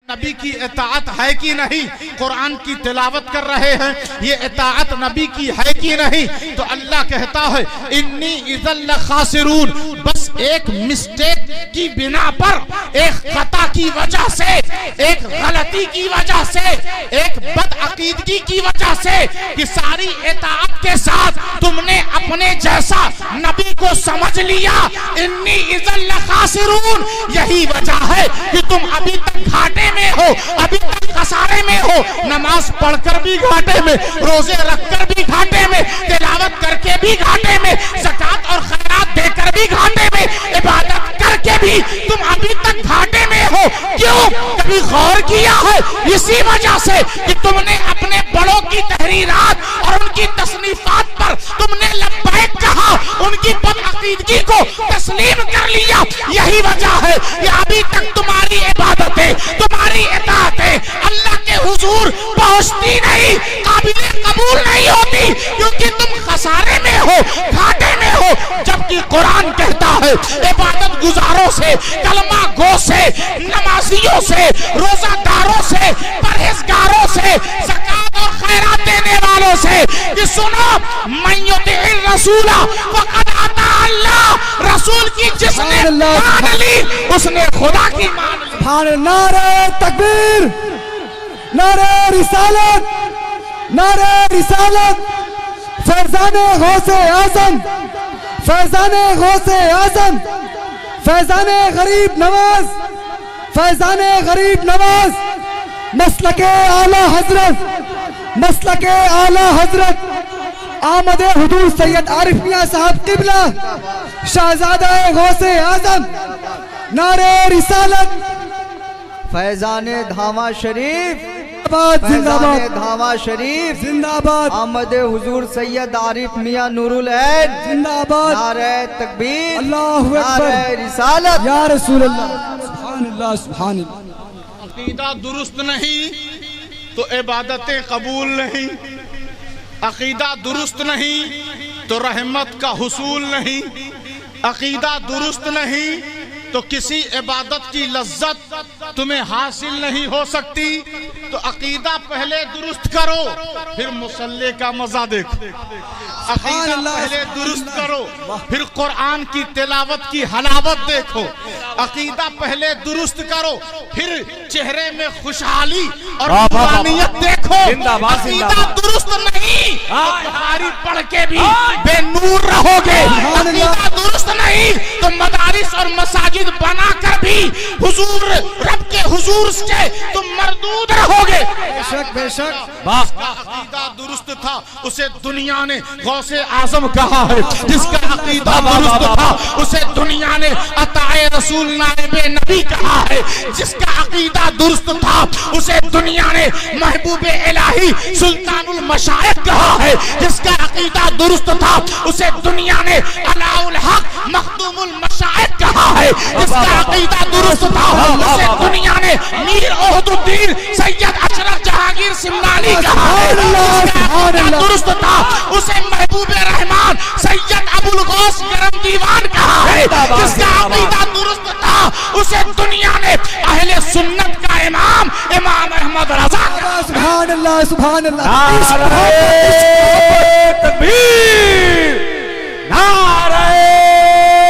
नबी की इताअत है कि नहीं? कुरान की तिलावत कर रहे हैं, ये इताअत नबी की है कि नहीं? तो अल्लाह कहता है इन्नी इज़ल लखासिरून, बस एक मिस्टेक की बिना पर, एक खता की वजह से, एक गलती की वजह से, एक बदअकीदगी की वजह से कि सारी इताअत के साथ तुमने अपने जैसा नबी को समझ लिया। इन्नी इज़ल लखासिरून, यही वजह है कि तुम अभी तक घाटे में हो, अभी तक खसारे में हो। नमाज पढ़कर भी घाटे में, रोजे रखकर भी घाटे में, तिलावत करके भी घाटे में, ज़कात और खैरात देकर भी घाटे में, इबादत करके भी तुम अभी तक घाटे में हो। क्यों? कभी गौर किया है? इसी वजह से कि तुमने अपने बड़ों की तहरीरात और उनकी तसनीफात पर तुमने लब्बैक कहा, उनकी बदअकीदगी को तस्लीम कर लिया। यही वजह है कि अभी तक तुम्हारी इबादतें, तुम्हारी इताअतें अल्लाह के हुजूर पहुंचती नहीं, काबिले कबूल नहीं होती, क्योंकि तुम खसारे में हो, घाटे में हो। जबकि कुरान कहता है इबादत गुजारों से, कलमा गो से, नमाजियों से, रोजादारों से, परहेजगारों से, ज़कात और खैरात देने वालों से कि सुनो, मन युतिइर रसूला फक़द अता अल्लाह, रसूल की जिसने मान ली उसने खुदा की मान ली। नारे तकबीर, नारे रिसालत, नारे रिसालत। फैज़ाने गौसे आज़म, फैज़ाने गौसे आज़म, फैज़ाने गरीब नवाज, फैज़ाने गरीब नवाज, मसलके आला हजरत, मसलके आला हजरत आमदे हुजूर सैयद आरिफ मियां साहब किबला, शहजादा गौसे आज़म। नारे रिसालत। फैज़ाने धामा शरीफ जिंदाबाद, धामा शरीफ जिंदाबाद। आमद हुजूर सैयद आरिफ मियां नूरुल ऐन जिंदाबाद। नारे तकबीर, अल्लाहु अकबर, नारे रिसालत, या रसूल अल्लाह, सुभान अल्लाह, सुभान अल्लाह। अकीदा दुरुस्त नहीं तो इबादतें कबूल नहीं, अकीदा दुरुस्त नहीं तो रहमत का हुसूल नहीं, अकीदा दुरुस्त नहीं तो किसी इबादत की लज्जत तुम्हें हासिल नहीं हो सकती। तो अकीदा पहले दुरुस्त करो, फिर मुसल्ले का मजा देखो। अकीदा पहले दुरुस्त करो, फिर कुरान की तिलावत की हलावत देखो। अकीदा पहले दुरुस्त करो, फिर चेहरे में खुशहाली और रूहानियत देखो। अकीदा दुरुस्त नहीं तो बुखारी पढ़ के भी बेनूर रहोगे। अकीदा दुरुस्त नहीं तो मदारिस और मसाजिद बनाकर भी हुजूर, रब के हुजूर से तुम मरदूद रहोगे। बेशक, बेशक। अकीदा दुरुस्त था उसे दुनिया ने गौसे आजम कहा है, जिसका अकीदा दुरुस्त था उसे दुनिया ने अताए रसूल नाइबे नबी कहा है, जिसका अकीदा दुरुस्त था उसे दुनिया ने महबूबे इलाही सुल्तानुल मशाइख कहा है, जिसका अकीदा दुरुस्त था उसे दुनिया ने अलाउल हक मखदूमुल मशाइख कहा है, जिसका अकीदा दुरुस्त था उसे दुनिया ने मीर ओहदुद्दीन सैयद अशरफ जहांगीर सिमनानी कहा है, जिसका अकीदा दुरुस्त था उसे महबूबे रहमान सैयद अबुल गौस करम दीवान कहा है, जिसका अकीदा दुरुस्त था उसे दुनिया ने अहले सुन्नत का इमाम इमाम अहमद रज़ा। सुभान अल्लाह, सुभान अल्लाह। तकबीर, नारे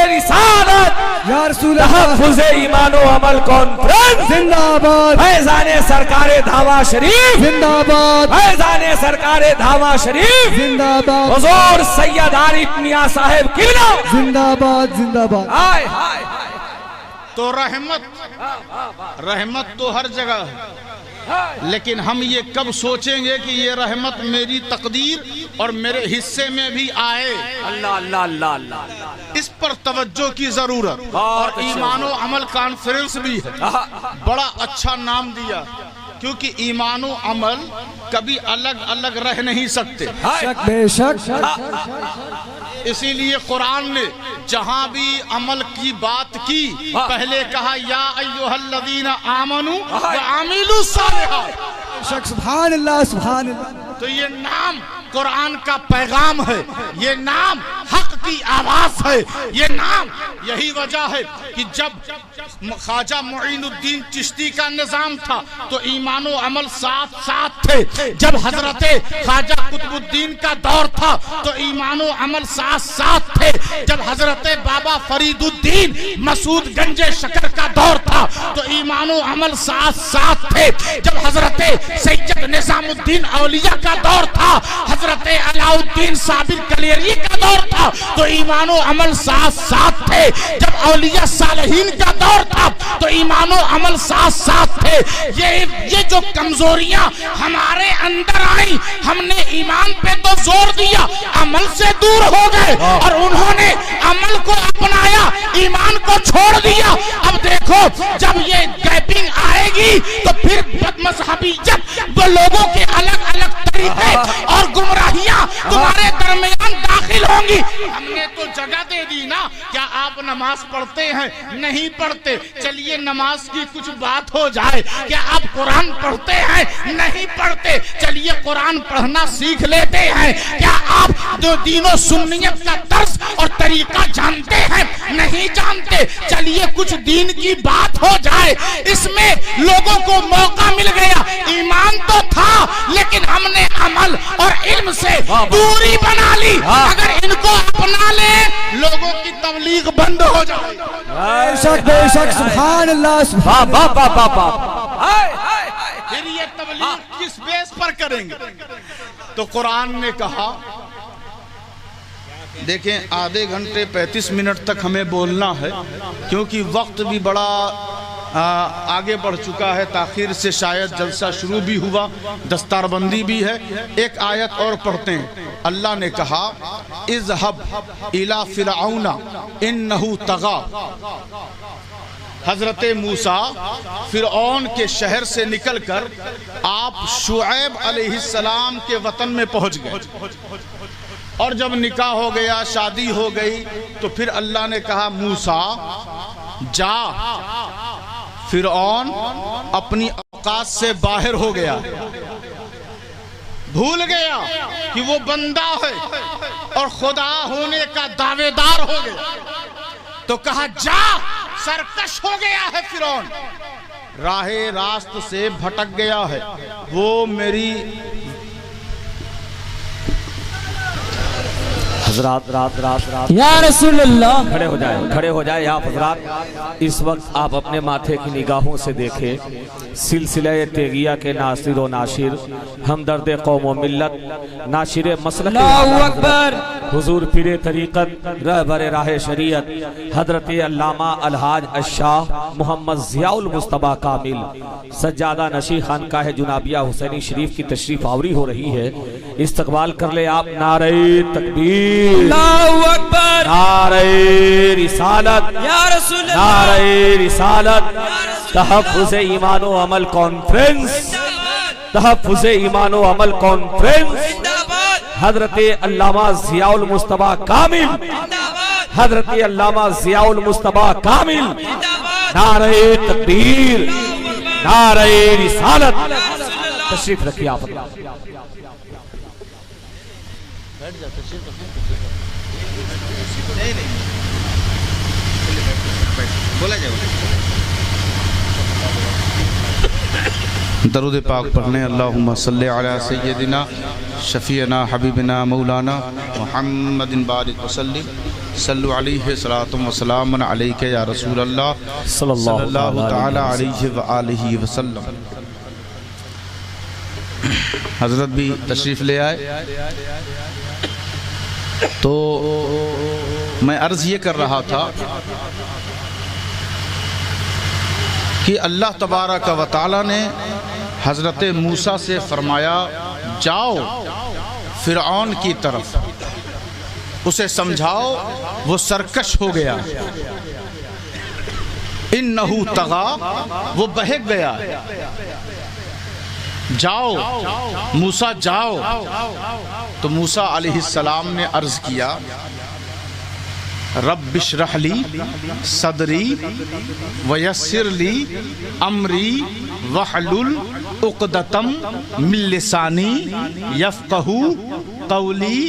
रिसालत, या रसूल तहफ़्फ़ुज़ ईमान व अमल कॉन्फ्रेंस जिंदाबाद, फैज़ाने सरकारे धावा शरीफ जिंदाबाद, फैज़ाने सरकारे धावा शरीफ जिंदाबाद, हुजूर सैयद आरिफ मियां साहिब किबला जिंदाबाद, जिंदाबाद। हाय हाय। तो रहमत तो हर जगह है, लेकिन हम ये कब सोचेंगे कि ये रहमत मेरी तकदीर और मेरे हिस्से में भी आए? अल्लाह अल्लाह अल्लाह अल्लाह। इस पर तवज्जो की जरूरत। और ईमानो अमल कॉन्फ्रेंस भी है, बड़ा अच्छा नाम दिया, क्योंकि ईमानो अमल कभी अलग अलग रह नहीं सकते। बेशक। इसीलिए कुरान ने जहां भी अमल की बात की, पहले कहा या अय्युहल्लज़ीना आमनू व आमिलू सालिहात। सुभान अल्लाह, सुभान अल्लाह। तो ये नाम कुरान का पैगाम है, ये नाम हक की आवाज है, ये नाम। यही वजह है कि जब ख्वाजा मुईनुद्दीन चिश्ती का निजाम था तो ईमान व अमल साथ साथ थे। जब हजरत ख्वाजा कुतुबुद्दीन का दौर था तो ईमान व अमल साथ साथ थे। जब हजरत बाबा फरीदुद्दीन मसूद गंजे शकर का दौर था तो ईमान व अमल साथ साथ थे। जब हजरत सैयद निजामुद्दीन औलिया का दौर था, हजरत अलाउद्दीन साबिर कलेरी का दौर था तो ईमान व अमल साथ साथ थे। जब औलिया सालहीन का दौर था तो ईमान व अमल साथ साथ थे। ये जो कमजोरियां हमारे अंदर आई, हमने ईमान पे तो जोर दिया, अमल से दूर हो गए और उन्होंने अमल को अपनाया, ईमान को छोड़ दिया। अब देखो जब ये गैपिंग आएगी तो फिर बदमज़हबियत, वो लोगों के अलग अलग तरीके और गुमराहियां तुम्हारे दरमियान दाखिल होंगी। हमने तो जगह दे दी ना। क्या आप नमाज पढ़ते हैं? नहीं पढ़ते। चलिए नमाज की कुछ बात हो जाए। क्या आप कुरान पढ़ते हैं? नहीं पढ़ते। चलिए कुरान पढ़ना सीख लेते हैं। क्या आप जो दीनो सुन्नियत का तर्ज और तरीका जानते हैं? नहीं जानते। चलिए कुछ दीन की बात हो जाए। इसमें लोगों को मौका मिल गया। ईमान तो था लेकिन हमने अमल और इल्म से दूरी बना ली। अगर इनको अपना ले लोगों की तबलीग बंद हो जाए। बेशक सुभान अल्लाह सुभान फिर ये तबलीग किस बेस पर करेंगे? तो कुरान ने कहा, देखें आधे घंटे 35 मिनट तक हमें बोलना है क्योंकि वक्त भी बड़ा आगे बढ़ चुका है। ताखीर से शायद जलसा शुरू भी हुआ, दस्तारबंदी भी है। एक आयत और पढ़ते हैं। अल्लाह ने कहा, इज़हब इला फिरऔना इन्नहु तगा। हजरत मूसा फिरऔन के शहर से निकलकर आप शुएब अलैहिस्सलाम के वतन में पहुंच गए और जब निकाह हो गया, शादी हो गई तो फिर अल्लाह ने कहा, मूसा जा। फिरऔन अपनी औकात से बाहर हो गया, भूल गया कि वो बंदा है और खुदा होने का दावेदार हो गया। तो कहा जा, सरकश हो गया है फिरौन, राहे रास्त से भटक गया है। वो मेरी हजरात या रसूल अल्लाह, खड़े हो जाए आप हजरात। इस वक्त आप अपने माथे की निगाहों से देखें सिलसिले तेगिया के नासिर व नाशिर, हमदर्द कौम व मिल्लत, नाशिर मसलक अल्लाहु अकबर, हुजूर पीरे तरीक़त, रहबर राह शरीयत, हजरत अल्लामा अलहाज अशाह मोहम्मद ज़ियाउल मुस्तबा कामिल सज्जादा नशी खानकाह जुनाबिया हुसैनी शरीफ की तशरीफ आवरी हो रही है। इस्तकबाल कर ले आप। नारे तकबीर, अल्लाहु अकबर, नारे रिसालत, या रसूल अल्लाह, नारे रिसालत। तहफ़्फ़ुज़ ईमान व अमल कॉन्फ्रेंस, तहफ़्फ़ुज़ ईमान व अमल कॉन्फ्रेंस, हजरत अल्लामा ज़ियाउल मुस्तबा कामिल, हजरत अल्लामा ज़ियाउल मुस्तबा कामिल। नारे तकबीर, नारे रिसालत। तशरीफ रखिए आप। दरूद पाक पढ़ने। अल्लाहुम्मा सल्ली अला सय्यदिना शफीना हबीबना मौलाना मुहम्मदिन बारिक वसल्लिम सल्लु अलैहि सलातुम व सलामुन अलैका या रसूल अल्लाह सल्लल्लाहु तआला अलैहि व आलिहि वसल्लम। हजरत भी तशरीफ़ ले आए। तो मैं अर्ज़ ये कर रहा था कि अल्लाह तबारक व तआला ने हज़रत मूसा से फरमाया, जाओ फिरऔन की तरफ, उसे समझाओ वो सरकश हो गया, इन्नहु तगा, वो बहक गया। जाओ मूसा जाओ। तो मूसा अलैहिस्सलाम ने अर्ज़ किया, रब्बिश्रह ली सदरी वयस्सिर ली अमरी वहलुल उक़दतम मिन लिसानी यफ़क़हू क़ौली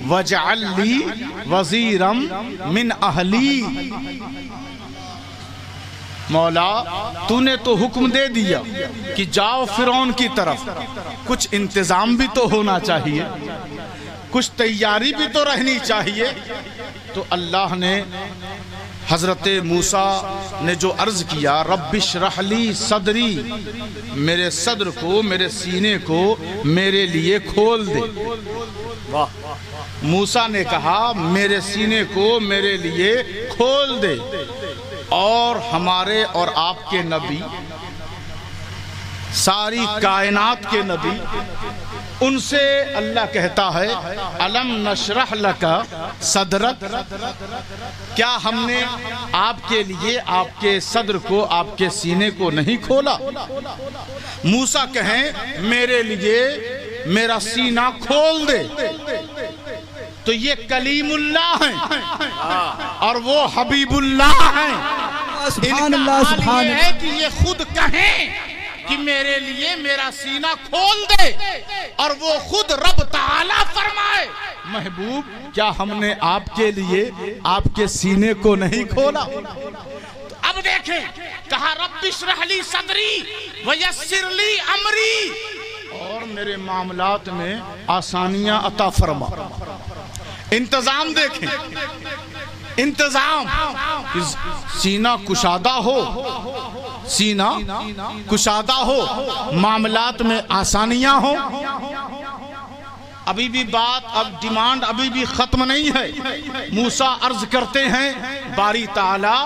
वजअल ली वज़ीरम मिन अहली। मौला तूने तो हुक्म दे दिया कि जाओ फिरौन की तरफ, कुछ इंतजाम भी तो होना चाहिए, कुछ तैयारी भी तो रहनी चाहिए। तो अल्लाह ने हजरत मूसा ने जो अर्ज किया, रब्बिश रहली सदरी, मेरे सद्र को, मेरे सीने को मेरे लिए खोल दे। मूसा ने कहा मेरे सीने को मेरे लिए खोल दे। और हमारे और आपके नबी, सारी कायनात के नबी, उनसे अल्लाह कहता है अलम नशरह लका सदरक, क्या हमने आपके लिए आपके सद्र को, आपके सीने को नहीं खोला? मूसा कहें मेरे लिए मेरा सीना खोल दे। तो ये कलीमुल्लाह हैं और वो हबीबुल्लाह हैं। इनका हाल ये है कि ये खुद कहें कि मेरे लिए मेरा सीना खोल दे और वो खुद रब ताला फरमाए महबूब क्या हमने आपके लिए आपके सीने को नहीं खोला? तो अब देखें, कहा रब्बिश रहली सदरी वयस्सिरली अमरी, और मेरे मामलात में आसानियां अता फरमा। इंतजाम देखें, इंतजाम, सीना कुशादा हो, सीना कुशादा हो, मामलात में आसानियां हो। अभी भी बात, अब डिमांड अभी भी खत्म नहीं है। मूसा अर्ज करते हैं बारी ताला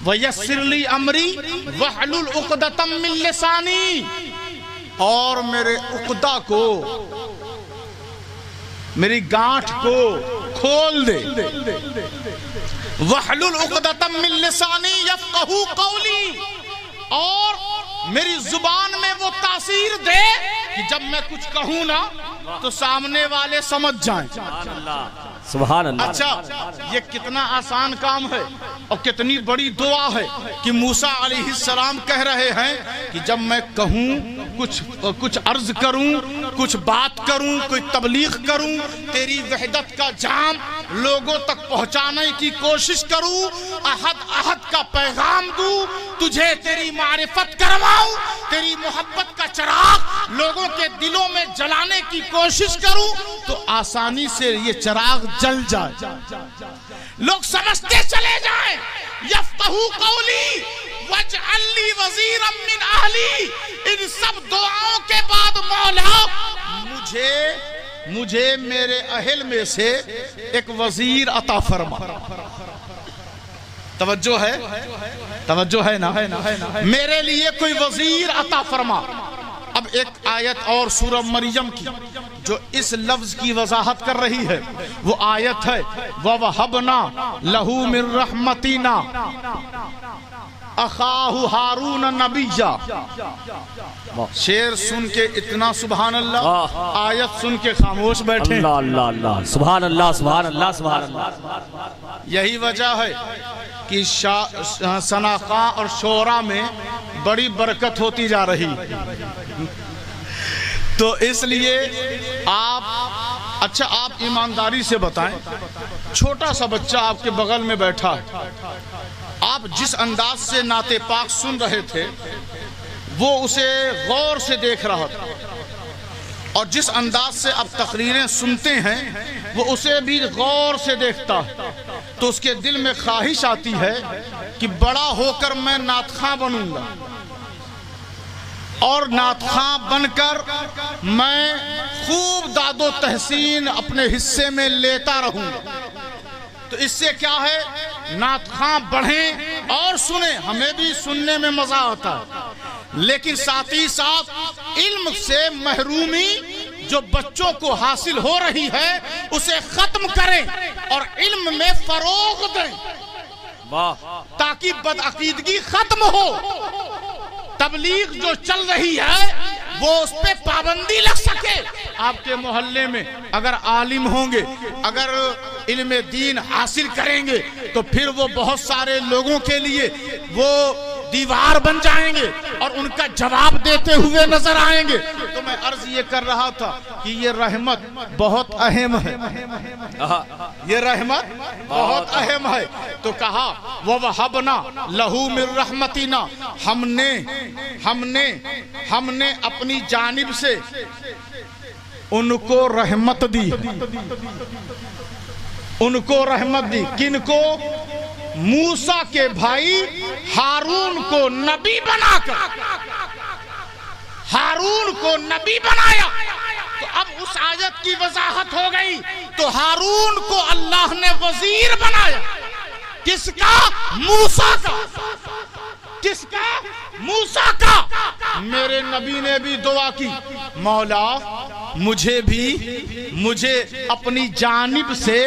वयस्सिरली अमरी वहलुल उक़दतम मिन लिसानी, और मेरे उक़दा को, मेरी गांठ को खोल दे। वहलुल उक़दतम मिन लिसानी यफ़क़हू क़ौली, और मेरी जुबान में वो तासीर दे कि जब मैं कुछ कहूँ ना तो सामने वाले समझ जाएं। सुभान अल्लाह। अच्छा, ये कितना आसान काम है और कितनी बड़ी दुआ है कि मूसा अलैहिस्सलाम कह रहे हैं कि जब मैं कहूँ, कुछ अर्ज करूं, कुछ बात करूं, कोई तबलीग करूं, तेरी वहदत का जाम लोगों तक पहुंचाने की कोशिश करूं, अहद का पैगाम दूं, तुझे तेरी मारिफत करवाऊं, तेरी मोहब्बत का चिराग लोगों के दिलों में जलाने की कोशिश करूं, तो आसानी से ये चिराग जल जाए, लोग समझते चले जाएं। यफ़क़हू क़ौली वजअल्ली वज़ीरम मिन अहली, इन सब दुआओं के बाद मौला मुझे मेरे अहल में से एक वजीर अता फरमा। तवज्जो है, तवज्जो है ना? मेरे लिए कोई वजीर अता फरमा। अब एक आयत और सूरह मरियम की जो इस लफ्ज की वजाहत कर रही है, वो आयत है ववहबना लहू मिन रहमतिना अखाहु हारून नबिय्या। शेर सुन के इतना सुभान अल्लाह, आयत सुन के खामोश बैठे। अल्लाह अल्लाह अल्लाह, सुभान अल्लाह सुभान अल्लाह सुभान अल्लाह। यही वजह है कि सनाखा और शोरा में बड़ी बरकत होती जा रही। तो इसलिए आप ईमानदारी से बताएं, छोटा सा बच्चा आपके बगल में बैठा है, आप जिस अंदाज से नाते पाक सुन रहे थे वो उसे गौर से देख रहा था, और जिस अंदाज से आप तकरीरें सुनते हैं वो उसे भी गौर से देखता है, तो उसके दिल में ख्वाहिश आती है कि बड़ा होकर मैं नातखां बनूंगा और नातखां बनकर मैं खूब दादो तहसीन अपने हिस्से में लेता रहूंगा। तो इससे क्या है, नातखां बढ़ें और सुने, हमें भी सुनने में मजा आता है, लेकिन साथ ही साथ इल्म से महरूमी जो बच्चों को हासिल हो रही है उसे खत्म करें और इल्म में फरोग दें, ताकि बदअकीदगी खत्म हो। तबलीग जो चल रही है वो उस पे पाबंदी लग सके। आपके मोहल्ले में अगर आलिम होंगे, अगर इल्म दीन हासिल करेंगे, तो फिर वो बहुत सारे लोगों के लिए वो दीवार बन जाएंगे और उनका जवाब देते हुए नजर आएंगे। तो मैं अर्ज ये कर रहा था कि ये रहमत बहुत अहम है, ये रहमत बहुत अहम है। तो कहा वहबना लहू मिर रहमतिना, हमने अपनी जानिब से उनको रहमत दी, उनको रहमत दी। किनको? मूसा के भाई हारून को नबी बनाकर, हारून को नबी बनाया। तो अब उस आयत की वजाहत हो गई। तो हारून को अल्लाह ने वजीर बनाया। किसका? मूसा का। किसका? मूसा का। मेरे नबी ने भी दुआ की, मौला मुझे अपनी जानिब से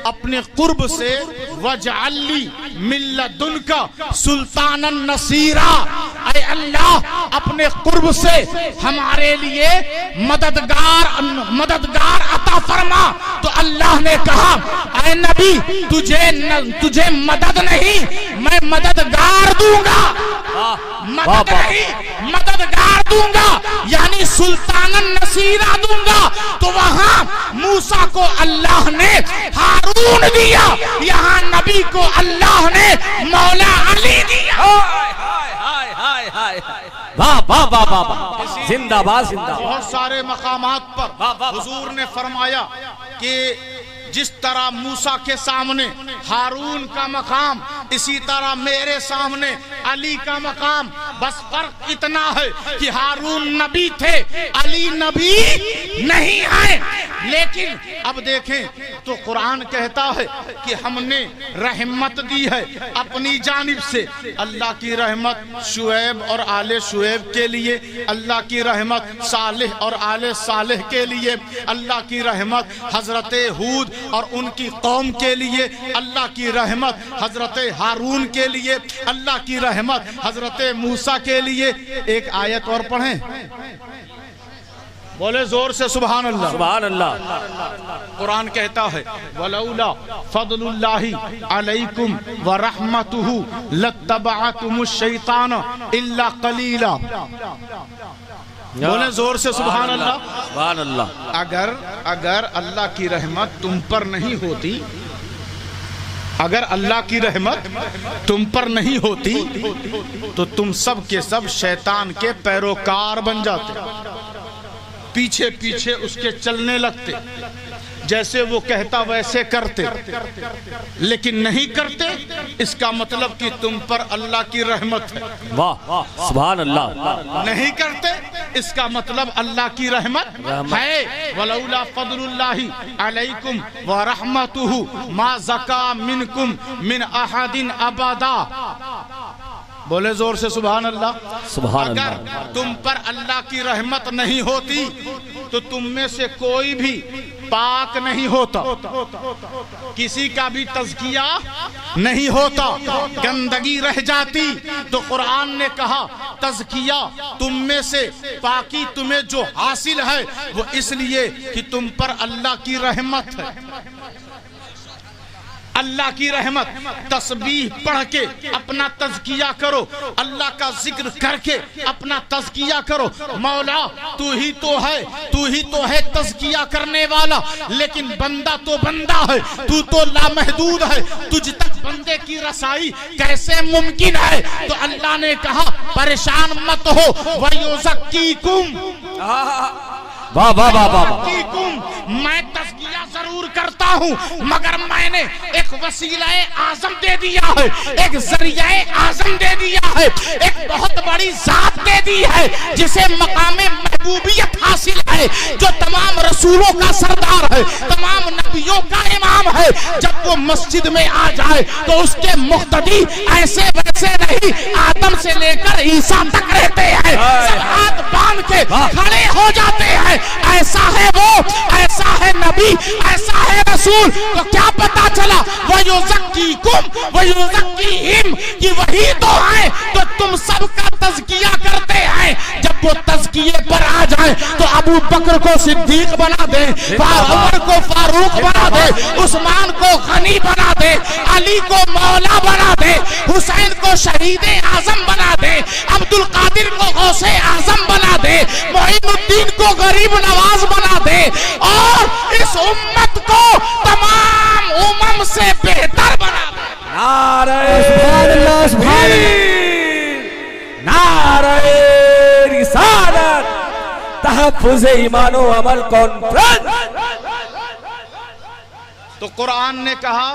अपने कुर्ब से वजअल्ली मिल्लदुनका सुल्तानन नसीरा, ऐ अल्लाह अपने कुर्ब से हमारे लिए मददगार अता फरमा। तो अल्लाह ने कहा, ऐ नबी तुझे मदद नहीं, मैं मददगार दूंगा, मदद नहीं मददगार दूंगा, यानी सुल्तानन नसीरा दूंगा। तो वहां मूसा को अल्लाह ने हारून दिया, यहाँ नबी को अल्लाह ने मौला अली दिया। वाह वाह वाह वाह, जिंदाबाद जिंदाबाद। बहुत सारे मकामात पर हुजूर ने फरमाया कि जिस तरह मूसा के सामने हारून का मकाम, इसी तरह मेरे सामने अली का मकाम। बस फर्क इतना है कि हारून नबी थे, अली नबी नहीं है। लेकिन अब देखें तो कुरान कहता है कि हमने रहमत दी है अपनी जानिब से। अल्लाह की रहमत शुएब और आले शुएब के लिए, अल्लाह की रहमत सालेह और आले सालेह के लिए, अल्लाह की रहमत हजरत हूद और उनकी कौम के लिए, अल्लाह की रहमत हजरत हारून के लिए, अल्लाह की रहमत हजरत मूसा के लिए। एक आयत और पढ़ें, बोले जोर से सुभान अल्लाह। सुभान अल्लाह। कुरान कहता है वलौला फदलुल्लाहि अलैकुम व रहमतुहु लत्तबअतुमुश शैतान इल्ला कलीला। बोले जोर से सुभान अल्लाह। सुभान अल्लाह। अगर अल्लाह की रहमत तुम पर नहीं होती, अगर अल्लाह की रहमत तुम पर नहीं होती तो तुम सब के सब शैतान के पैरोकार बन जाते, पीछे पीछे उसके चलने लगते, जैसे वो कहता वैसे करते। लेकिन नहीं करते, इसका मतलब कि तुम पर अल्लाह की रहमत है। वाह सुभान अल्लाह। नहीं करते, इसका मतलब अल्लाह की रहमत है। वलौला फदलुल्लाहि अलैकुम व रहमतुहु मा ज़का मिनकुम मिन अहदिन अबदा। बोले जोर से सुभान अल्लाह। सुभान अगर अल्लाह। तुम पर अल्लाह की रहमत नहीं होती तो तुम में से कोई भी पाक नहीं होता, किसी का भी तज़किया नहीं होता, गंदगी रह जाती। तो कुरान ने कहा तज़किया तुम में से, पाकी तुम्हें जो हासिल है वो इसलिए कि तुम पर अल्लाह की रहमत है। अल्लाह की रहमत, तस्बीह पढ़ के अपना तज़किया करो, अल्लाह का जिक्र करके अपना तज़किया करो। मौला तू ही तो है तज़किया करने वाला, लेकिन बंदा तो बंदा है, तू तो लामहदूद है, तुझ तक बंदे की रसाई कैसे मुमकिन है? तो अल्लाह ने कहा परेशान मत हो, वयुज़क्कीकुम, वाह वाह वाह वाह। मैं तज़किया जरूर करता हूँ, मगर मैंने एक वसीलाए आज़म दे दिया है, एक ज़रियाए आज़म दे दिया है, एक बहुत बड़ी ज़ात दे दी है जिसे मकामे महबूबियत हासिल है, जो तमाम रसूलों का सरदार है, तमाम नबियों का इमाम है। जब वो मस्जिद में आ जाए तो उसके मुक्तदी ऐसे वैसे नहीं, आदम से लेकर ईसा तक रहते हैं, सब हाथ बांध के खड़े हो जाते हैं। ऐसा है वो, ऐसा है नबी, ऐसा है रसूल। तो क्या पता चला वयुज़क्कीकुम वयुज़क्कीहिम, कि वही तो है तो तुम सबका तज़किया करते हैं। जब वो तज़किये पर आ जाए तो अब अबू बकर को सिद्दीक बना दे, उमर को फारूक बना दे, उस्मान को गनी बना दे, अली को मौला बना दे, हुसैन को शहीद आजम बना दे, अब्दुल कादिर को गौसे आजम बना दे, मोइनुद्दीन को गरीब नवाज बना दे और इस उम्मत को तमाम उम्म से बेहतर बना दे। नारे सुभान अल्लाह, सुभान नारे रिसालत, तहफ्फुज़ ईमानो अमल कॉन्फ्रेंस। तो कुरान ने कहा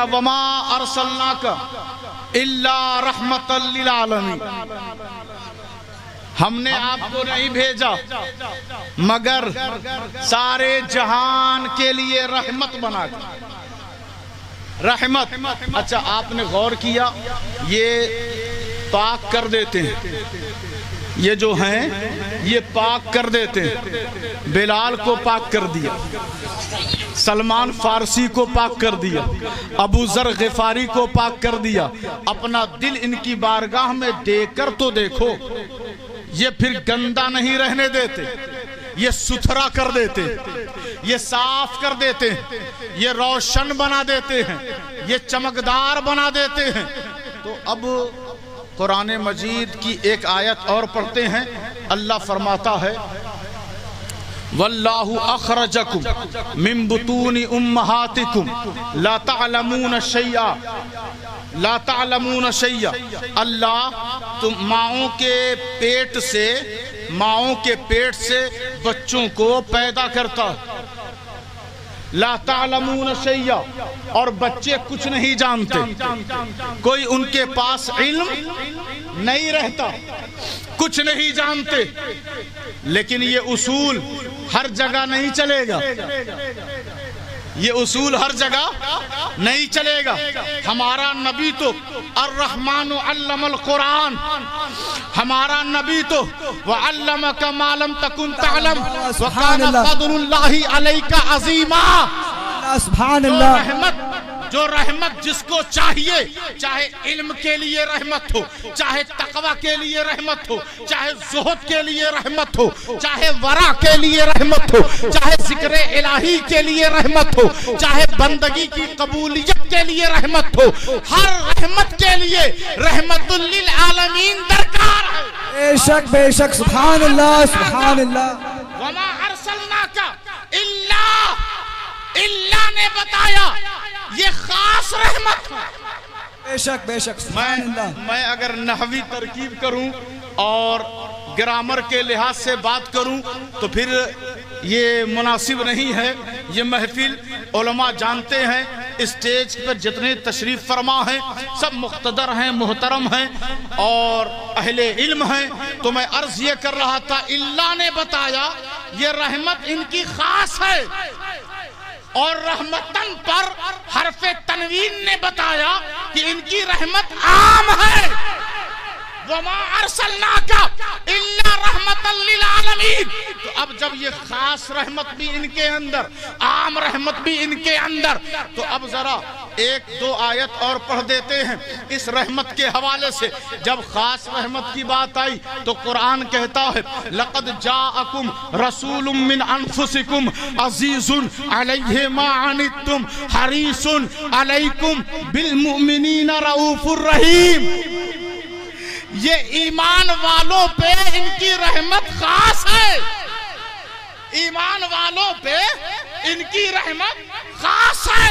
वमा अरसलनाका इल्ला रहमतल लिल आलमीन, हमने आपको नहीं भेजा मगर सारे जहान के लिए रहमत बना कर। रहमत, अच्छा आपने गौर किया, ये पाक कर देते हैं, ये जो हैं ये पाक कर देते हैं। बिलाल को पाक कर दिया, सलमान फारसी को पाक कर दिया, अबू जर गिफारी को पाक कर दिया। अपना दिल इनकी बारगाह में देकर तो देखो, ये फिर गंदा नहीं रहने देते, ये सुथरा कर देते, ये साफ कर देते हैं, ये रोशन बना देते हैं, ये चमकदार बना देते हैं। तो अब कुरान मजीद की एक आयत और पढ़ते हैं। अल्लाह फरमाता है वल्लाहु अखरजकुम मिन बुतूनि उम्महातिकुम ला तअलमून शैया, ला तअलमून शैया। अल्लाह तुम माओं के पेट से बच्चों को पैदा करता, ला तअलमून शैया, और बच्चे कुछ नहीं जानते, कोई उनके पास इल्म नहीं रहता, कुछ नहीं जानते। लेकिन ये उसूल हर जगह नहीं चलेगा, ये उसूल हर जगह नहीं चलेगा। हमारा नबी तो अर्रहमानु अल्लमल कुरान, हमारा नबी तो वअल्लमका मा लम तकुन तअलम व कान फदलुल्लाहि अलैका अज़ीमा। सुभान अल्लाह। जो रहमत जिसको चाहिए, चाहे इल्म के लिए रहमत हो, चाहे तकवा के लिए रहमत हो, चाहे ज़ुहद के लिए रहमत हो, चाहे वरा के लिए रहमत हो, चाहे जिक्र इलाही के लिए रहमत हो, चाहे बंदगी की कबूलियत के लिए रहमत हो, हर रहमत के लिए रहमतुल लिल आलमीन दरकार है। बेशक बेशक, सुभान अल्लाह, सुभान अल्लाह। वमा अरसलनाका इल्ला ने बताया ये खास रहमत है। बेशक बेशक, सुभान अल्लाह। मैं अगर नहवी तरकीब करूं और ग्रामर के लिहाज से बात करूं तो फिर ये मुनासिब नहीं है। ये महफिल उलमा जानते हैं, स्टेज पर जितने तशरीफ फरमा हैं सब मुख्तदर हैं, मोहतरम हैं और अहले इल्म हैं। तो मैं अर्ज ये कर रहा था, इल्ला ने बताया ये रहमत इनकी खास है, और रहमतन पर हरफे तनवीन ने बताया कि इनकी रहमत आम है। वमा अरसलनाका इल्ला रहमतल लिल आलमीन। तो अब जब ये खास रहमत भी इनके अंदर, आम रहमत भी इनके अंदर, तो अब जरा एक दो आयत और पढ़ देते हैं इस रहमत के हवाले से। जब खास रहमत की बात आई तो कुरान कहता है लक़द जाअकुम रसूलुम मिन अनफुसिकुम अज़ीज़ुन अलैहि मा अनित्तुम हरीसुन अलैकुम बिल मुमिनीना रऊफुर रहीम। ये ईमान वालों पे इनकी रहमत खास है, ईमान वालों पे इनकी रहमत खास है।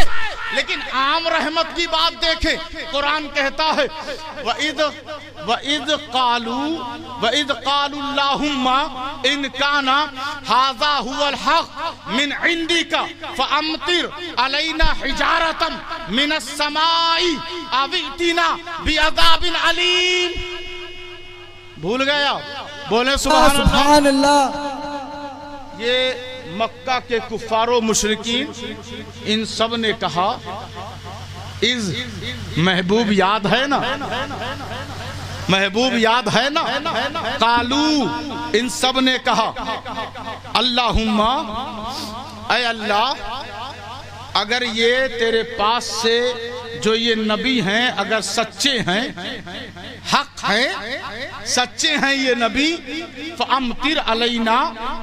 लेकिन आम रहमत की बात देखें, कुरान कहता है वइद कालुल्लाहुम्मा इन काना हाज़ा हुवल हक़ मिन इंदिका फअम्तिर अलैना हिजारतम मिनस समाई अवितिना बिअज़ाबिन अलीम। भूल गया? बोले सुभान अल्लाह। ये मक्का के कुफारो मुशरिकीन इन सब ने कहा, इस महबूब याद है ना, महबूब याद है ना, कालू इन सब ने कहा अल्लाहुम्मा, ऐ अल्लाह अगर ये तेरे पास से जो ये नबी हैं अगर सच्चे हैं, हक हैं, सच्चे हैं ये नबी, फअम्तिर अलैना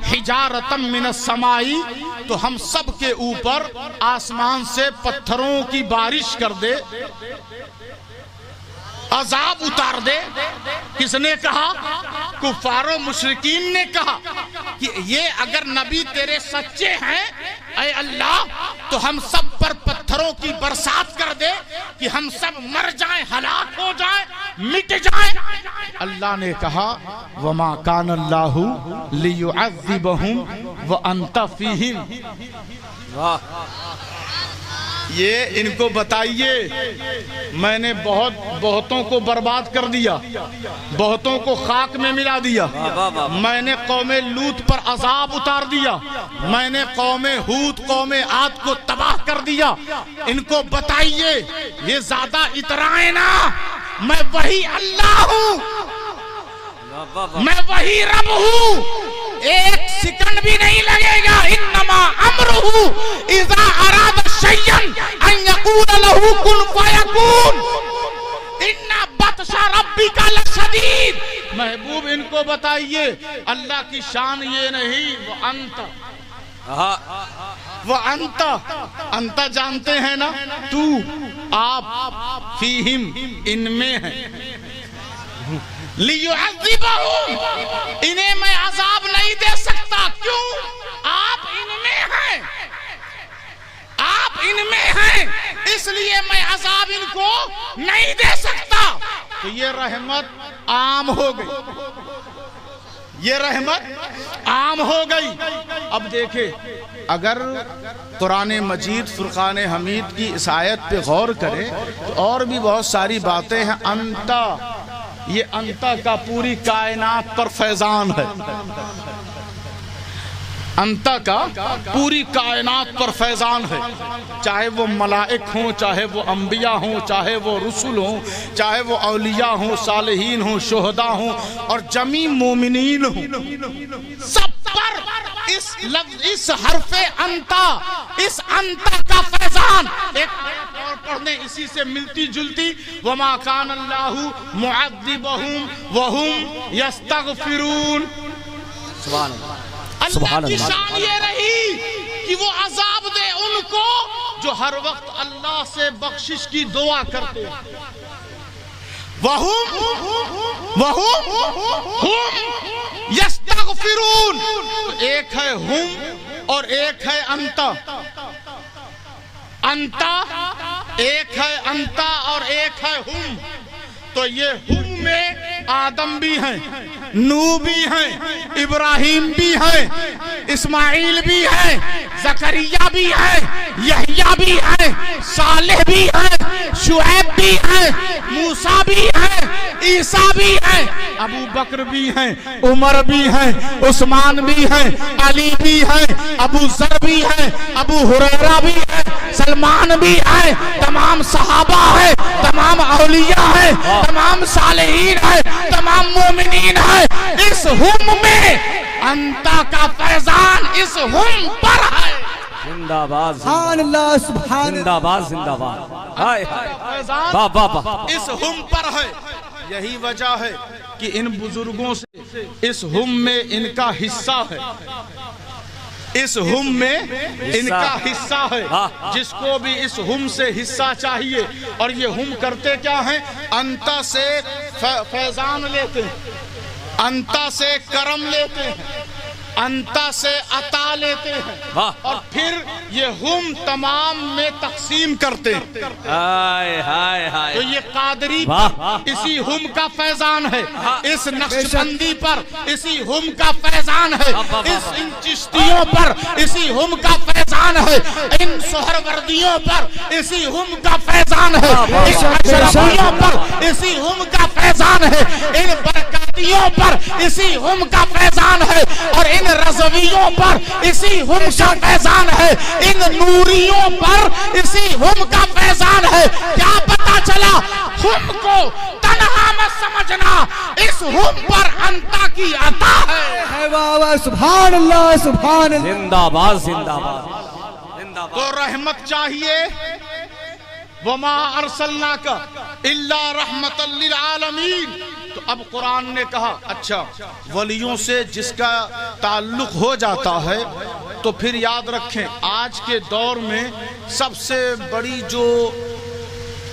हिजारतम मिनस समाई, तो हम सब के ऊपर आसमान से पत्थरों की बारिश कर दे, अजाब उतार दे। किसने कहा? कुफारो मुशरिकीन ने कहा कि ये अगर नबी तेरे सच्चे हैं ऐ अल्लाह, तो हम सब पर पत्थरों की बरसात कर दे कि हम सब मर जाएं, हलाक हो जाएं, मिट जाएं। अल्लाह ने कहा वमा कान अल्लाहु लियुअज़्ज़िबहुम व अंत फीहिम। ये इनको बताइए, मैंने बहुतों को बर्बाद कर दिया, बहुतों को खाक में मिला दिया, मैंने कौमे लूत पर अजाब उतार दिया, मैंने कौमे हूद कौमे आद को तबाह कर दिया। इनको बताइए, ये ज्यादा इतराए ना, मैं वही अल्लाह हूँ, मैं वही रब हूँ, एक सेकंड भी नहीं लगेगा। इन्नमा अमरुहु इज़ा अरादा शय्यन अन यक़ूल लहू कुन फयकून, इन्ना बत्शा रब्बिका लशदीद। महबूब इनको बताइए, अल्लाह की शान ये नहीं, वो अंत जानते हैं ना, तू आप फीहिम इनमें है, लियुअज़्ज़िबहुम इन्हें मैं अजाब नहीं दे सकता। क्यों? आप इनमें हैं, आप इनमें हैं, इसलिए मैं अजाब इनको नहीं दे सकता। तो ये रहमत आम हो गई, ये रहमत आम हो गई। अब देखे, अगर कुरान मजीद फुरकान हमीद की इस आयत पे गौर करें तो और भी बहुत सारी बातें हैं। अंता, ये अंता का पूरी कायनात पर फैजान है, अंता का पूरी कायनात पर फैजान है, चाहे वो मलाइक हों, चाहे वो अंबिया हों, चाहे वो रसूल हों, चाहे वो औलिया हों, सालिहीन हों, शुहदा हों और जमी मोमिनीन हों, सब पर इस हरफे अंता, इस अंता का फैजान। एक और पढ़ने इसी से मिलती जुलती, वमा कान अल्लाहु मुअद्दिबहुम वहुम यस्तगफिरून। सुभान अल्लाह। अल्लाह की शान ये रही कि वो अजाब दे उनको जो हर वक्त अल्लाह से बख्शिश की दुआ करते हैं। वहुम यस्तगफिरून, एक है हुम और एक है अंता। अंता एक है, अंता और एक है हुम। तो ये हुम में आदम भी हैं, नूह भी हैं, इब्राहिम भी हैं, इस्माइल भी हैं, जकरिया भी हैं, यहया भी हैं, सालेह भी हैं, शुएब भी हैं, मूसा भी हैं, ईसा भी हैं, अबू बकर भी हैं, उमर भी हैं, उस्मान भी हैं, अली भी हैं, अबू जर भी हैं, अबू हुरैरा भी हैं, सलमान भी हैं, तमाम सहाबा हैं, तमाम औलिया हैं, तमाम सालेहीन हैं, तमाम मोमिनीन हैं। इस हुम में अंता का फैजान इस हुम पर है। जिंदाबाद सुभान अल्लाह, सुभान जिंदाबाद जिंदाबाद। हाय वाह वाह वाह। इस हुम पर है। यही वजह है कि इन बुजुर्गों से इस हुम में इनका हिस्सा है, इस हुम में इनका हिस्सा है। जिसको भी इस हुम से हिस्सा चाहिए, और ये हुम करते क्या हैं? अंता से फैजान लेते हैं, अंता से करम लेते हैं, अंता से अता लेते हैं, और फिर ये हुम तमाम में तकसीम करते हैं। हाय हाय हाय। तो ये कादरी इसी हुम का फैजान है, इस नक्शबंदी पर इसी हुम का फैजान है, इन चिश्तियों पर इसी हुम का फैजान है, इन सोहरवर्दियों पर इसी हुम का फैजान है, इन अशरफियों पर इसी हुम का फैजान है, इन बरकतियों पर इसी हुम का फैजान है, और इन रज़वियों पर इसी हुम का फैजान है, इन नूरियों पर इसी हुम का फैजान है। क्या पता चला? हुम को तन्हा मत समझना, इस हुम पर अंता की अता है। वाह वाह, सुभान अल्लाह, सुभान अल्लाह। जिंदाबाद जिंदाबाद जिंदाबाद। तो रहमत चाहिए, वमा अरसलनाका इल्ला रहमतल लिल आलमीन। तो अब कुरान ने कहा अच्छा वलियों से जिसका ताल्लुक हो जाता है तो फिर याद रखें आज के दौर में सबसे बड़ी जो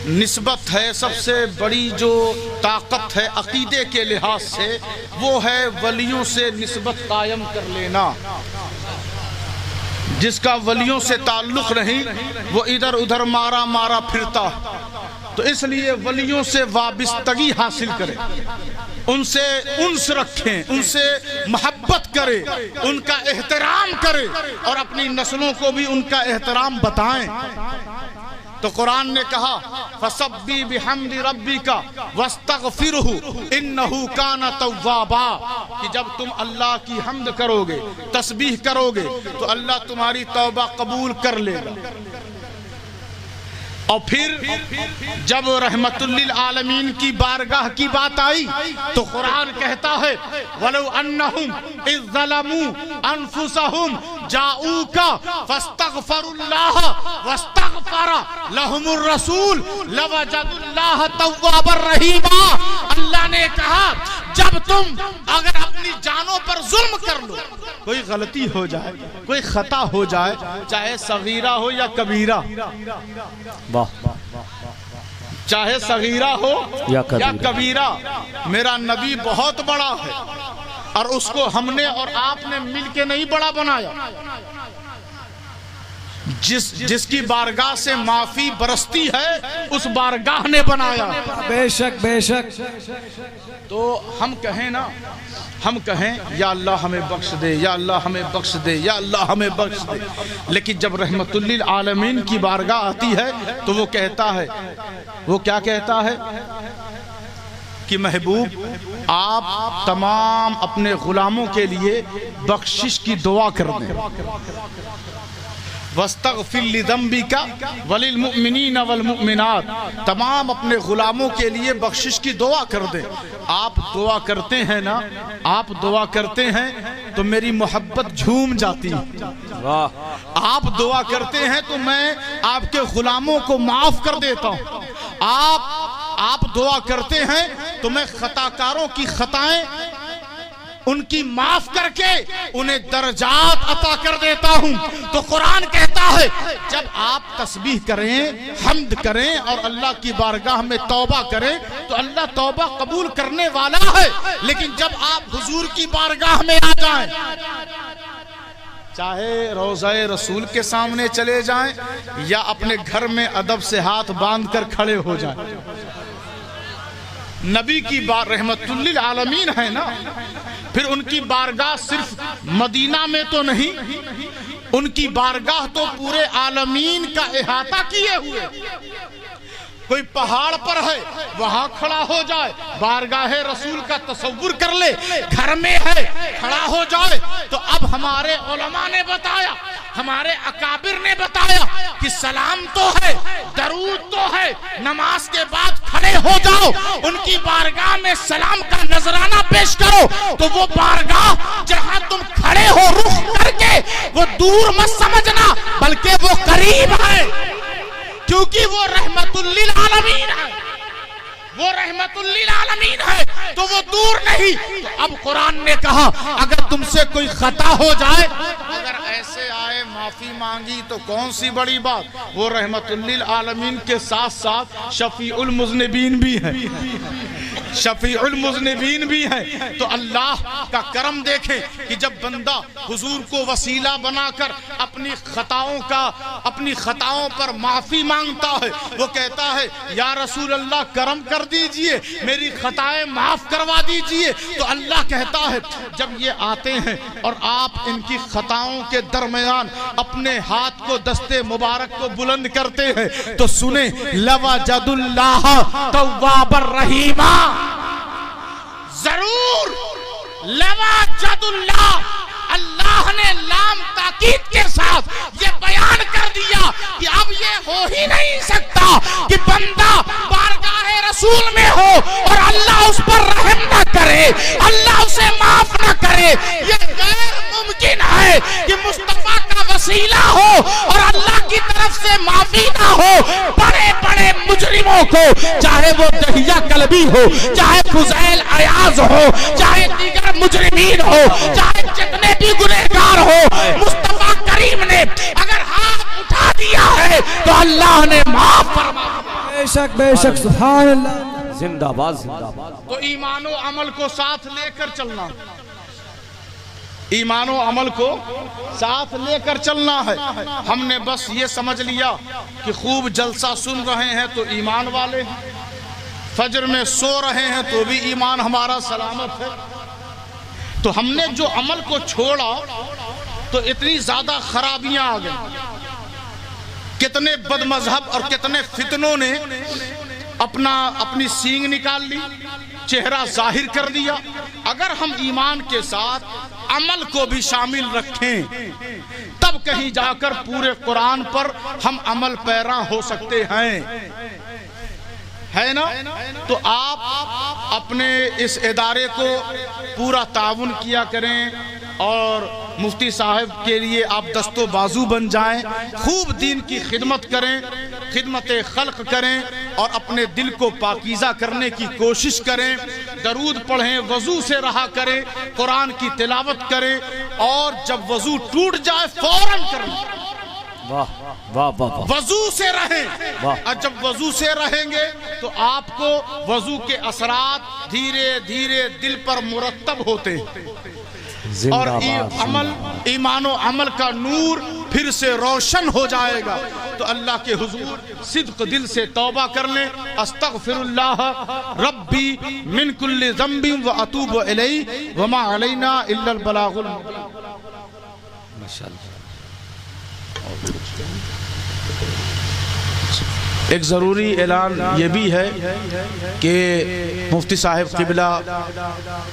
निस्बत है, सबसे बड़ी जो ताकत है अकीदे के लिहाज से, वो है वलियों से निस्बत कायम कर लेना। जिसका वलियों से ताल्लुक नहीं वो इधर उधर मारा मारा फिरता। तो इसलिए वलियों से वाबिस्तगी हासिल करें, उनसे उन्स रखें, उनसे मोहब्बत करें, उनका एहतराम करें और अपनी नस्लों को भी उनका एहतराम बताएं। तो कुरान ने कहा फसब्बी बिहम्दि रब्बिका वस्तगफिरहु इन्नहु काना तव्वाबा, कि जब तुम अल्लाह की हम्द करोगे, तस्बीह करोगे तो अल्लाह तुम्हारी तौबा कबूल कर लेगा। और फिर जब रहमतुल लिल आलमीन की बारगाह की बात आई तो कुरान कहता है वलो अन्नहुम इज़ ज़लमू अनफुसहुम जाऊका फस्तगफरुल्लाह वस्तगफरा लहुमुर रसूल लवजदुल्लाह तव्वाबर रहीमा। अल्लाह ने कहा जब तुम अगर अपनी जानों पर जुल्म कर लो, कोई गलती हो जाए, कोई खता हो जाए, चाहे सगीरा हो या कबीरा, चाहे सगीरा हो या कबीरा, मेरा नबी बहुत बड़ा है और उसको हमने और आपने मिलके नहीं बड़ा बनाया। जिसकी बारगाह से माफी बरसती है उस बारगाह ने बनाया। बेशक बेशक। तो हम कहें ना, हम कहें या अल्लाह हमें बख्श दे, या अल्लाह हमें बख्श दे, या अल्लाह हमें बख्श दे, लेकिन जब रहमतुल लिल आलमीन की बारगाह आती है तो वो कहता है, वो क्या कहता है कि महबूब आप तमाम अपने गुलामों के लिए बख्शिश की दुआ कर दें। वस्तगफिर लिज़ंबिका वलिल मुमिनीन वल मुमिनात, तमाम अपने गुलामों के लिए बख्शिश की दुआ कर दें। आप दुआ करते हैं ना, आप दुआ करते हैं तो मेरी मोहब्बत झूम जाती है। आप दुआ करते हैं तो मैं आपके गुलामों को माफ कर देता हूँ। आप दुआ करते हैं तो मैं खताकारों की खताएं उनकी माफ करके उन्हें दर्जात अता कर देता हूं। तो कुरान कहता है जब आप तस्बीह करें, हम्द करें और अल्लाह की बारगाह में तौबा करें तो अल्लाह तौबा कबूल करने वाला है। लेकिन जब आप हुजूर की बारगाह में आ जाएं, चाहे रोज़ाए रसूल के सामने चले जाएं या अपने घर में अदब से हाथ बांध कर खड़े हो जाएं, नबी की बार रहमतुल लिल आलमीन है ना, फिर उनकी बारगाह सिर्फ मदीना में तो नहीं, उनकी बारगाह तो पूरे आलमीन का इहाता किए हुए। कोई पहाड़ पर है वहां खड़ा हो जाए, बारगाहे रसूल का तसव्वुर कर ले, घर में है खड़ा हो जाए। तो अब हमारे उलमा ने बताया, हमारे अकाबिर ने बताया कि सलाम तो है, दरूद तो है, नमाज के बाद खड़े हो जाओ, उनकी बारगाह में सलाम का नजराना पेश करो। तो वो बारगाह जहां तुम खड़े हो रुख करके, वो दूर मत समझना बल्कि वो करीब है, क्योंकि वो रहमतुल लिल आलमीन है, वो रहमतुल लिल आलमीन है, तो वो दूर नहीं। तो अब कुरान ने कहा अगर तुमसे कोई खता हो जाए, अगर ऐसे आए माफी मांगी तो कौन सी बड़ी बात, वो रहमतुल लिल आलमीन के साथ साथ शफीउल मुज़निबीन भी है, शफीउल मुज़निबीन भी है। तो अल्लाह का करम देखें कि जब बंदा हुजूर को वसीला बनाकर अपनी खताओं पर माफी मांगता है, वो कहता है या रसूल अल्लाह करम कर दीजिए, मेरी खताएं माफ करवा दीजिए। तो अल्लाह कहता है जब ये आते हैं और आप इनकी खताओं के दरमियान अपने हाथ को, दस्ते मुबारक को बुलंद करते हैं तो सुने लवजदुल्लाह तव्वाबर रहीमा, जरूर लवजदुल्लाह, अल्लाह ने लाम ताकीद के साथ ये बयान कर दिया कि अब ये हो ही नहीं सकता कि बंदा बारगाहे रसूल में हो और अल्लाह उस पर रहम न करे, अल्लाह उसे माफ न करे। ये गैर मुमकिन है कि मुस्तफा का वसीला हो और अल्लाह की तरफ से माफी ना हो, बड़े बड़े मुजरिमों को, चाहे वो दहिया कलबी हो, चाहे फुज़ैल अयाज हो, चाहे दीगर मुजरिमीन हो, चाहे जितने भी गुनहगार हो, मुस्तफा करीम ने अगर हाथ उठा दिया है तो अल्लाह ने माफ फरमा। बेशक सुभान अल्लाह। जिंदाबाद जिंदाबाद। तो ईमान और अमल को साथ लेकर चलना, ईमान और अमल को साथ लेकर चलना है। हमने बस ये समझ लिया कि खूब जलसा सुन रहे हैं तो ईमान वाले हैं, फजर में सो रहे हैं तो भी ईमान हमारा सलामत है। तो हमने जो अमल को छोड़ा तो इतनी ज्यादा खराबियां आ गई, कितने बदमजहब और कितने फितनों ने अपनी सींग निकाल ली, चेहरा जाहिर कर दिया। अगर हम ईमान के साथ अमल को भी शामिल रखें तब कहीं जाकर पूरे कुरान पर हम अमल पैरा हो सकते हैं, है ना। तो आप अपने इस इदारे को पूरा ताउन किया करें और मुफ्ती साहब के लिए आप दस्तो बाजू बन जाएं, खूब दीन की खिदमत करें, खिदमत खल्क करें और अपने दिल को पाकीज़ा करने की कोशिश करें। दरूद पढ़ें, वज़ू से रहा करें, कुरान की तिलावत करें और जब वज़ू टूट जाए फौरन करें। वाह वाह वाह। वज़ू से रहें और जब वज़ू से रहेंगे तो आपको वज़ू के असरात धीरे धीरे दिल पर मुरत्तब होते हैं और ईमान और अमल का नूर फिर से रोशन हो जाएगा। तो अल्लाह के हुजूर सिद्क दिल से तौबा कर लें, अस्तगफिरुल्लाह रब्बी मिन कुल्ली ज़ंबिन व अतूबु इलैहि व मा अलैना इल्लल बलागुल मुबीन। माशाअल्लाह। एक ज़रूरी ऐलान ये भी है कि मुफ्ती साहिब किबला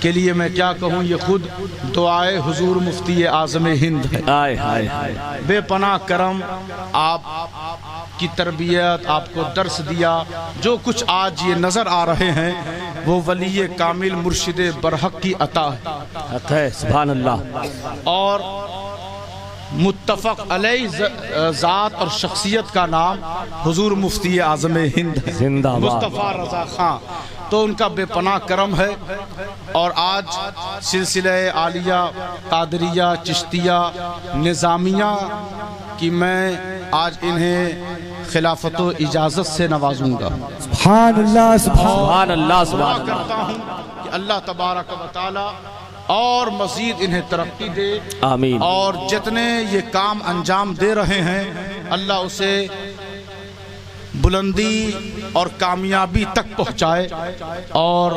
के लिए मैं क्या कहूँ, ये खुद दुआए हुजूर मुफ्ती आज़म हिंद है। बेपनाह करम, आप की तरबियत, आपको दर्स दिया, जो कुछ आज ये नज़र आ रहे हैं वो वली कामिल मुर्शिद बरहक की अता है। सुभान अल्लाह। और मुत्तफ़क़ अलैहि ज़ात और शख्सियत का नाम हुजूर मुफ्ती आज़म हिंद है, जिंदाबाद मुस्तफ़ा रज़ा खां। तो उनका बेपनाह करम है और आज सिलसिले आलिया कादरिया चिश्तिया निज़ामिया की मैं आज इन्हें खिलाफत व इजाज़त से नवाजूंगा। सुभान अल्लाह सुभान अल्लाह सुभान अल्लाह। करता हूँ कि अल्लाह तबारक व तआला और मज़ीद इन्हें तरक्की दे, आमीन। और जितने ये काम अंजाम दे रहे हैं अल्लाह उसे बुलंदी और कामयाबी तक पहुँचाए। और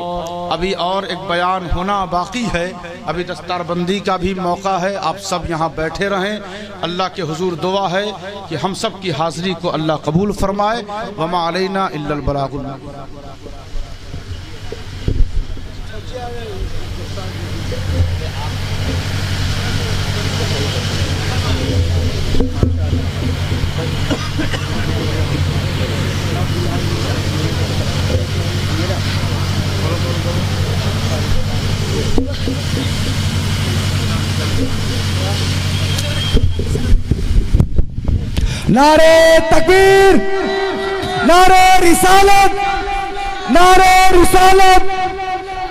अभी और एक बयान होना बाकी है, अभी दस्तारबंदी का भी मौका है, आप सब यहाँ बैठे रहें। अल्लाह के हुजूर दुआ है कि हम सब की हाज़िरी को अल्लाह कबूल फरमाए। वमा अलैना इल्लल बलागुल मुबीन। नारे तकबीर, नारे रिसालत, नारे रिसालत,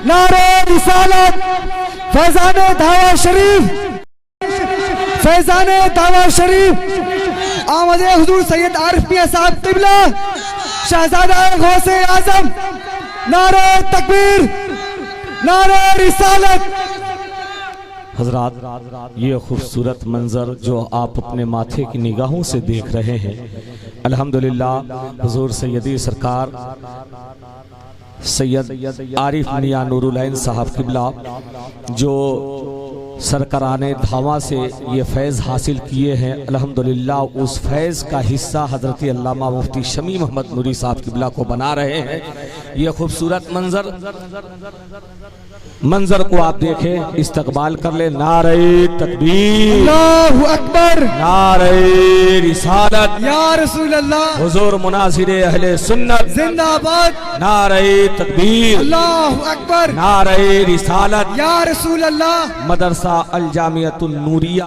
नारे रिसालत। फैज़ाने दावा शरीफ, फैज़ाने दावा शरीफ आमदे हुजूर सैयद आरिफ मियां साहब क़िबला शहज़ादा गौसे आज़म। नारे तकबीर, नारे रिसालत। हजरात, ये खूबसूरत मंजर जो आप अपने माथे की निगाहों से देख रहे हैं, अल्हम्दुलिल्लाह हुजूर सैयदी सरकार सैयद आरिफ मियां नूरुल ऐन साहब किबला जो सरकराने धावा से ये फैज़ हासिल किए हैं, अल्हम्दुलिल्लाह उस फैज़ का हिस्सा हज़रत अल्लामा मुफ्ती शमी मोहम्मद नूरी साहब किबला को बना रहे हैं। ये खूबसूरत मंजर को आप देखें, इस्तकबाल कर ले। नारे तकबीर, अल्लाहु अकबर, नारे रिसालत, या रसूल अल्लाह, हुजूर मुनासिरे अहले सुन्नत जिंदाबाद। नारे तकबीर, अल्लाहु अकबर, नारे रिसालत, या रसूल अल्लाह। मदरसा अल जामियतुन नूरिया